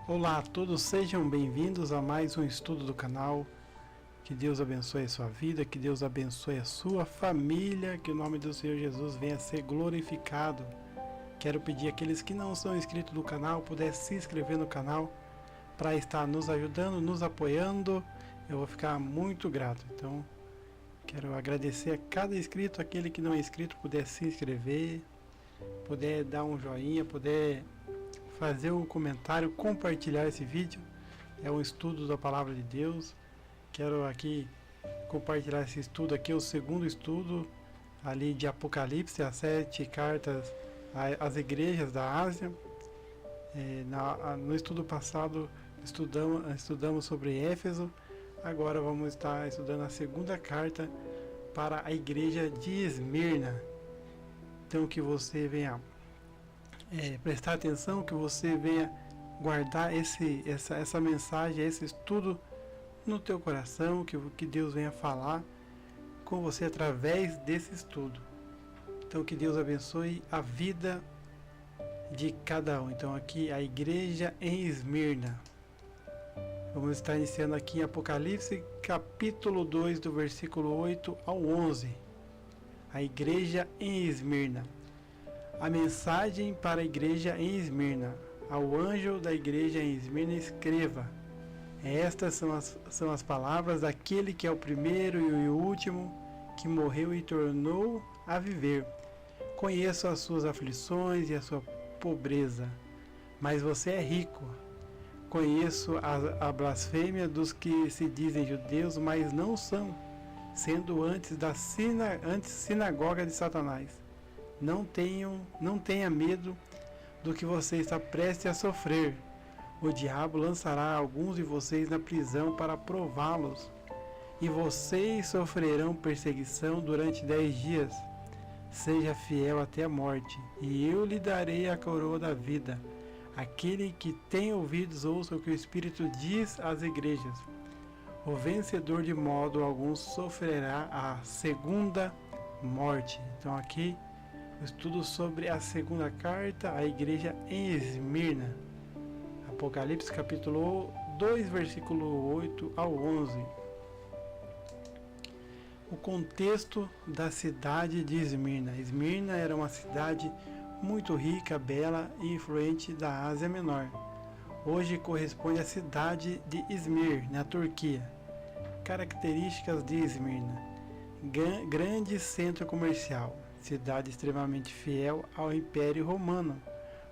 Olá a todos, sejam bem-vindos a mais um estudo do canal. Que Deus abençoe a sua vida, que Deus abençoe a sua família, que o nome do Senhor Jesus venha a ser glorificado. Quero pedir àqueles que não são inscritos no canal, pudessem se inscrever no canal para estar nos ajudando, nos apoiando. Eu vou ficar muito grato. Então, quero agradecer a cada inscrito, aquele que não é inscrito puder se inscrever, puder dar um joinha, puder fazer um comentário, compartilhar esse vídeo. É um estudo da palavra de Deus. Quero aqui compartilhar esse estudo aqui, o segundo estudo ali de Apocalipse, as 7 cartas às igrejas da Ásia. No estudo passado estudamos sobre Éfeso. Agora vamos estar estudando a segunda carta para a igreja de Esmirna. Então que você venha prestar atenção, que você venha guardar essa mensagem, esse estudo no teu coração, que Deus venha falar com você através desse estudo. Então que Deus abençoe a vida de cada um. Então aqui a igreja em Esmirna. Vamos estar iniciando aqui em Apocalipse capítulo 2 do versículo 8 ao 11. A igreja em Esmirna. A mensagem para a igreja em Esmirna. Ao anjo da igreja em Esmirna escreva: estas são as palavras daquele que é o primeiro e o último, que morreu e tornou a viver. Conheço as suas aflições e a sua pobreza, mas você é rico. Conheço a blasfêmia dos que se dizem judeus, mas não são, sendo antes sinagoga de Satanás. Não tenha medo do que você está prestes a sofrer. O diabo lançará alguns de vocês na prisão para prová-los, e vocês sofrerão perseguição durante 10 dias. Seja fiel até a morte, e eu lhe darei a coroa da vida. Aquele que tem ouvidos, ouça o que o Espírito diz às igrejas. O vencedor de modo algum sofrerá a segunda morte. Então aqui o estudo sobre a segunda carta à igreja em Esmirna. Apocalipse capítulo 2, versículo 8 ao 11. O contexto da cidade de Esmirna. Esmirna era uma cidade muito rica, bela e influente da Ásia Menor. Hoje corresponde à cidade de Izmir, na Turquia. Características de Esmirna: grande centro comercial, cidade extremamente fiel ao Império Romano,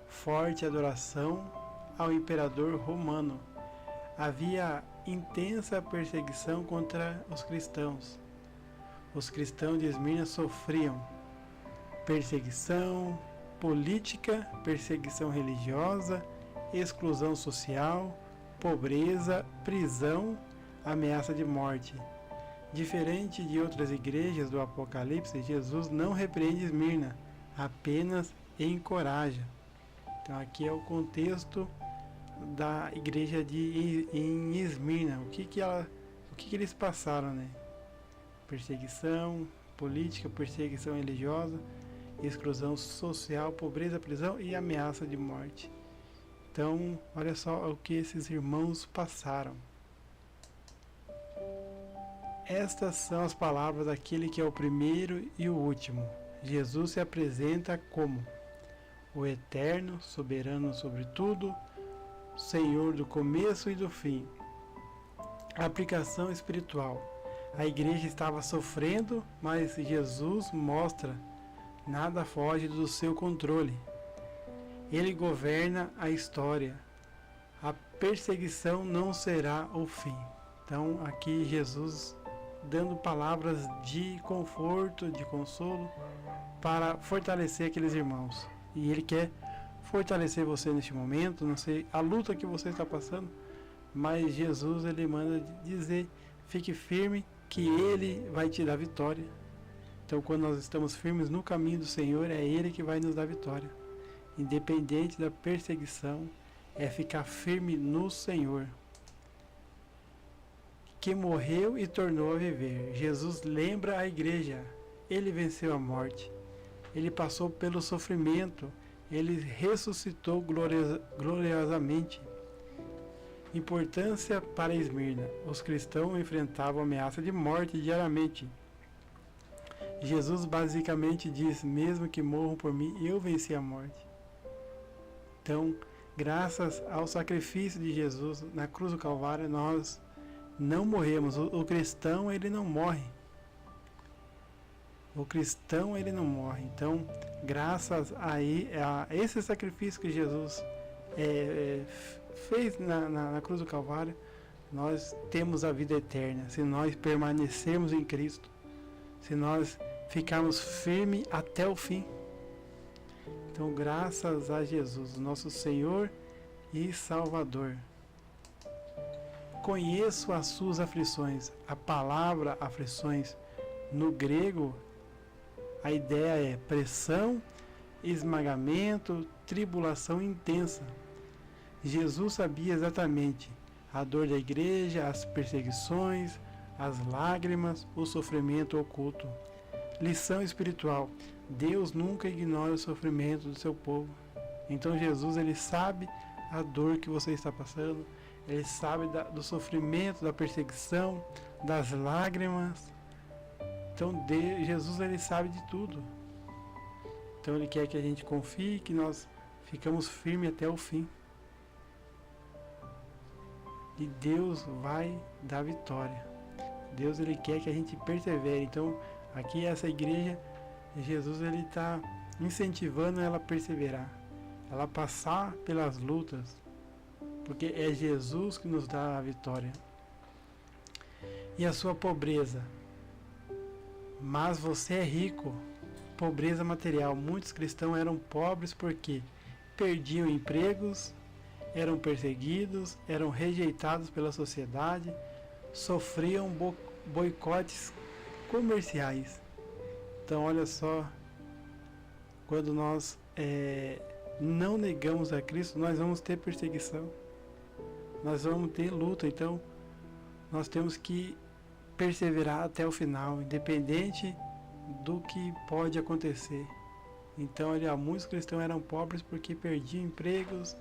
forte adoração ao imperador romano. Havia intensa perseguição contra os cristãos. Os cristãos de Esmirna sofriam perseguição política, perseguição religiosa, exclusão social, pobreza, prisão, ameaça de morte. Diferente de outras igrejas do Apocalipse, Jesus não repreende Esmirna, apenas encoraja. Então aqui é o contexto da igreja em Esmirna. O que eles passaram, né? Perseguição política, perseguição religiosa, exclusão social, pobreza, prisão e ameaça de morte. Então, olha só o que esses irmãos passaram. Estas são as palavras daquele que é o primeiro e o último. Jesus se apresenta como o eterno, soberano sobre tudo, Senhor do começo e do fim. Aplicação espiritual. A igreja estava sofrendo, mas Jesus mostra: nada foge do seu controle. Ele governa a história. A perseguição não será o fim. Então aqui Jesus dando palavras de conforto, de consolo, para fortalecer aqueles irmãos. E Ele quer fortalecer você neste momento. Não sei a luta que você está passando, mas Jesus, Ele manda dizer: fique firme, que Ele vai te dar vitória. Então quando nós estamos firmes no caminho do Senhor, é Ele que vai nos dar vitória. Independente da perseguição, é ficar firme no Senhor, que morreu e tornou a viver. Jesus lembra a igreja: Ele venceu a morte, Ele passou pelo sofrimento, Ele ressuscitou gloriosamente. Importância para Esmirna. Os cristãos enfrentavam ameaça de morte diariamente. Jesus basicamente diz: mesmo que morram por mim, eu venci a morte. Então, graças ao sacrifício de Jesus na cruz do Calvário, nós não morremos. O cristão, ele não morre. O cristão, ele não morre. Então, graças a esse sacrifício que Jesus fez na cruz do Calvário, nós temos a vida eterna. Se nós permanecermos em Cristo, se nós ficarmos firmes até o fim. Então, graças a Jesus, nosso Senhor e Salvador. Conheço as suas aflições. A palavra aflições no grego, a ideia é pressão, esmagamento, tribulação intensa. Jesus sabia exatamente a dor da igreja, as perseguições, as lágrimas, o sofrimento oculto. Lição espiritual: Deus nunca ignora o sofrimento do seu povo. Então Jesus, ele sabe a dor que você está passando, ele sabe do sofrimento, da perseguição, das lágrimas. Então Jesus, ele sabe de tudo. Então ele quer que a gente confie, que nós ficamos firmes até o fim. E Deus vai dar vitória. Deus, ele quer que a gente persevere. Então aqui essa igreja, Jesus, ele está incentivando ela a perseverar, ela passar pelas lutas, porque é Jesus que nos dá a vitória. E a sua pobreza: mas você é rico. Pobreza material. Muitos cristãos eram pobres porque perdiam empregos, eram perseguidos, eram rejeitados pela sociedade, sofriam boicotes comerciais. Então, olha só, quando nós não negamos a Cristo, nós vamos ter perseguição, nós vamos ter luta. Então, nós temos que perseverar até o final, independente do que pode acontecer. Então, muitos cristãos eram pobres porque perdiam empregos,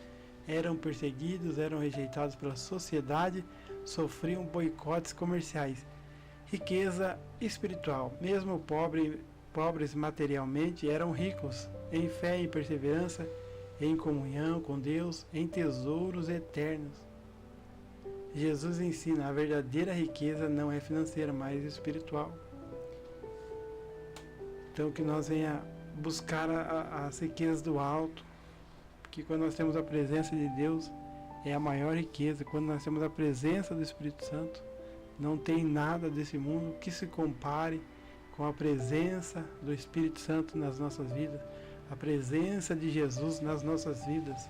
eram perseguidos, eram rejeitados pela sociedade, sofriam boicotes comerciais. Riqueza espiritual: mesmo pobres materialmente, eram ricos em fé, em perseverança, em comunhão com Deus, em tesouros eternos. Jesus ensina: a verdadeira riqueza não é financeira, mas espiritual. Então, que nós venha buscar as riquezas do alto, porque quando nós temos a presença de Deus, é a maior riqueza. Quando nós temos a presença do Espírito Santo, não tem nada desse mundo que se compare com a presença do Espírito Santo nas nossas vidas, a presença de Jesus nas nossas vidas.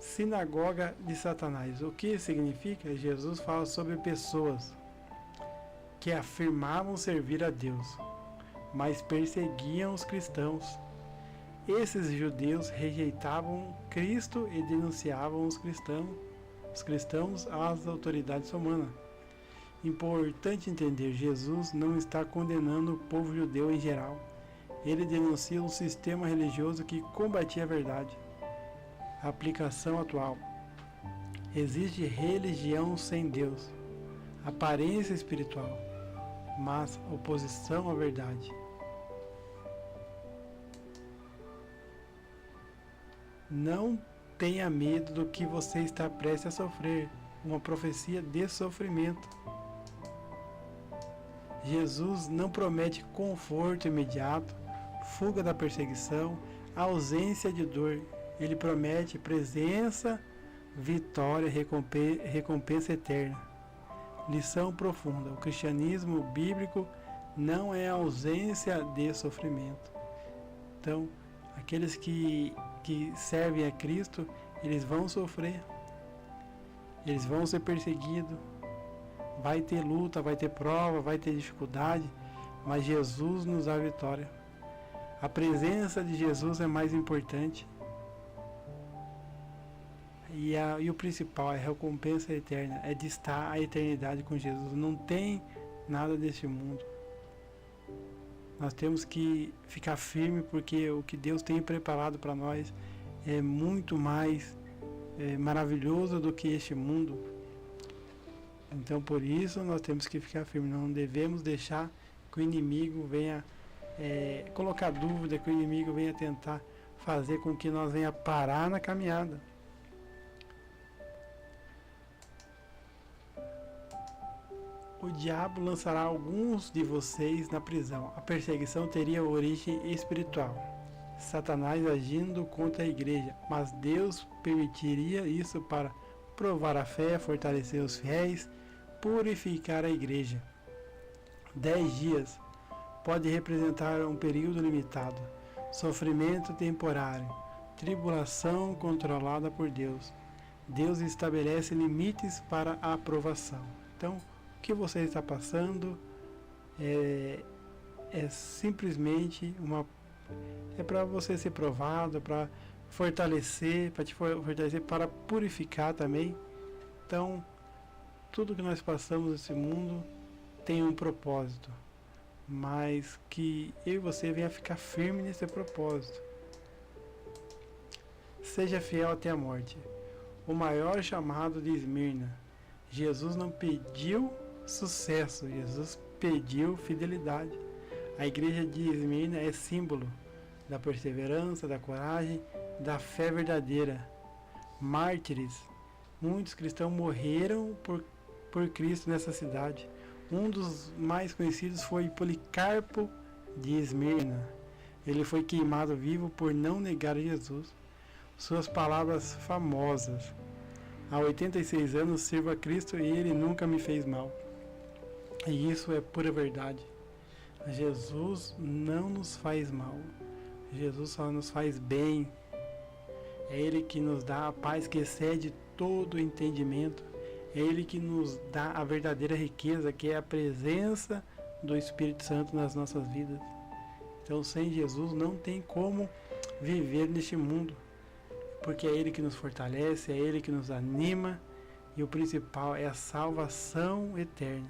Sinagoga de Satanás. O que significa? Jesus fala sobre pessoas que afirmavam servir a Deus, mas perseguiam os cristãos. Esses judeus rejeitavam Cristo e denunciavam os cristãos às autoridades romanas. Importante entender: Jesus não está condenando o povo judeu em geral. Ele denuncia um sistema religioso que combatia a verdade. Aplicação atual: existe religião sem Deus, aparência espiritual, mas oposição à verdade. Não tenha medo do que você está prestes a sofrer. Uma profecia de sofrimento. Jesus não promete conforto imediato, fuga da perseguição, ausência de dor. Ele promete presença, vitória, recompensa eterna. Lição profunda: o cristianismo bíblico não é ausência de sofrimento. Então, aqueles que servem a Cristo, eles vão sofrer, eles vão ser perseguidos, vai ter luta, vai ter prova, vai ter dificuldade, mas Jesus nos dá a vitória. A presença de Jesus é mais importante. E o principal é a recompensa eterna, é de estar a eternidade com Jesus. Não tem nada deste mundo. Nós temos que ficar firme, porque o que Deus tem preparado para nós é muito mais maravilhoso do que este mundo. Então por isso nós temos que ficar firmes, não devemos deixar que o inimigo venha colocar dúvida, que o inimigo venha tentar fazer com que nós venha parar na caminhada. O diabo lançará alguns de vocês na prisão. A perseguição teria origem espiritual. Satanás agindo contra a igreja, mas Deus permitiria isso para provar a fé, fortalecer os fiéis, purificar a igreja. 10 dias pode representar um período limitado, sofrimento temporário, tribulação controlada por Deus. Deus estabelece limites para a aprovação. Então, o que você está passando é simplesmente para você ser provado, para fortalecer, para purificar também. Então, tudo que nós passamos nesse mundo tem um propósito, mas que eu e você venha ficar firme nesse propósito. Seja fiel até a morte. O maior chamado de Esmirna. Jesus não pediu sucesso, Jesus pediu fidelidade. A igreja de Esmirna é símbolo da perseverança, da coragem, da fé verdadeira. Mártires. Muitos cristãos morreram por Cristo nessa cidade. Um dos mais conhecidos foi Policarpo de Esmirna. Ele foi queimado vivo por não negar Jesus. Suas palavras famosas: há 86 anos sirvo a Cristo e Ele nunca me fez mal. E isso é pura verdade. Jesus não nos faz mal. Jesus só nos faz bem. É Ele que nos dá a paz que excede todo o entendimento. É Ele que nos dá a verdadeira riqueza, que é a presença do Espírito Santo nas nossas vidas. Então, sem Jesus não tem como viver neste mundo, porque é Ele que nos fortalece, é Ele que nos anima, e o principal é a salvação eterna.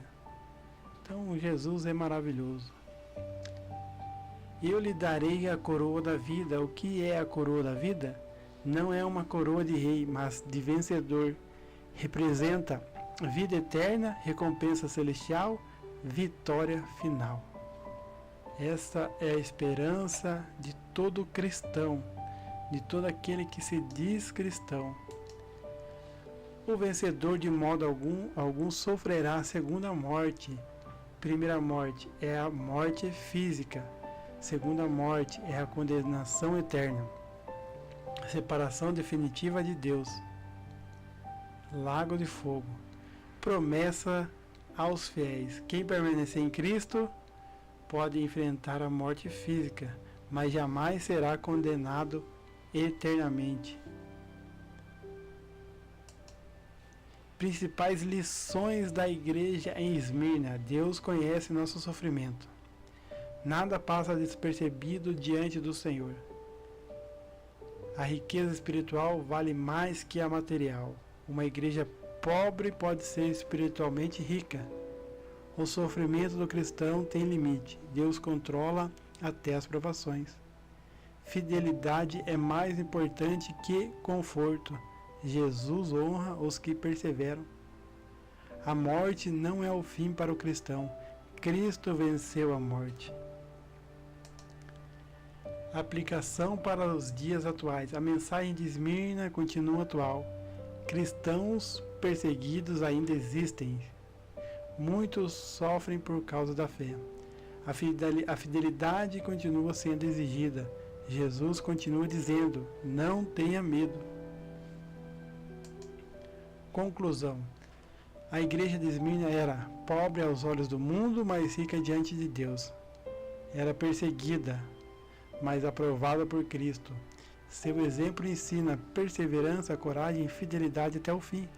Então, Jesus é maravilhoso. Eu lhe darei a coroa da vida. O que é a coroa da vida? Não é uma coroa de rei, mas de vencedor. Representa vida eterna, recompensa celestial, vitória final. Essa é a esperança de todo cristão, de todo aquele que se diz cristão. O vencedor, de modo algum sofrerá a segunda morte. Primeira morte é a morte física. Segunda morte é a condenação eterna. A separação definitiva de Deus. Lago de fogo. Promessa aos fiéis. Quem permanecer em Cristo pode enfrentar a morte física, mas jamais será condenado eternamente. Principais lições da igreja em Esmirna. Deus conhece nosso sofrimento. Nada passa despercebido diante do Senhor. A riqueza espiritual vale mais que a material. Uma igreja pobre pode ser espiritualmente rica. O sofrimento do cristão tem limite. Deus controla até as provações. Fidelidade é mais importante que conforto. Jesus honra os que perseveram. A morte não é o fim para o cristão. Cristo venceu a morte. Aplicação para os dias atuais. A mensagem de Esmirna continua atual. Cristãos perseguidos ainda existem. Muitos sofrem por causa da fé. A fidelidade continua sendo exigida. Jesus continua dizendo: não tenha medo. Conclusão. A igreja de Esmirna era pobre aos olhos do mundo, mas rica diante de Deus. Era perseguida, mas aprovada por Cristo. Seu exemplo ensina perseverança, coragem e fidelidade até o fim.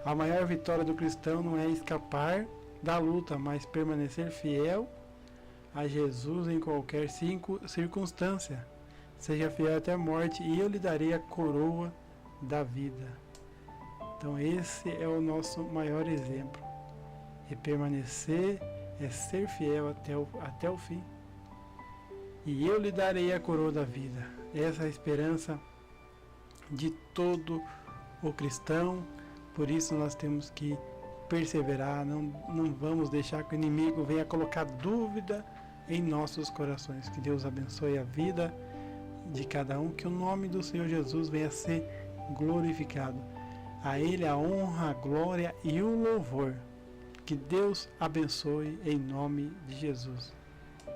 A maior vitória do cristão não é escapar da luta, mas permanecer fiel a Jesus em qualquer circunstância. Seja fiel até a morte e eu lhe darei a coroa da vida. Então esse é o nosso maior exemplo. É permanecer, é ser fiel até o fim. E eu lhe darei a coroa da vida. Essa é a esperança de todo o cristão. Por isso nós temos que perseverar, não vamos deixar que o inimigo venha colocar dúvida em nossos corações. Que Deus abençoe a vida de cada um, que o nome do Senhor Jesus venha a ser glorificado. A Ele a honra, a glória e o louvor. Que Deus abençoe em nome de Jesus.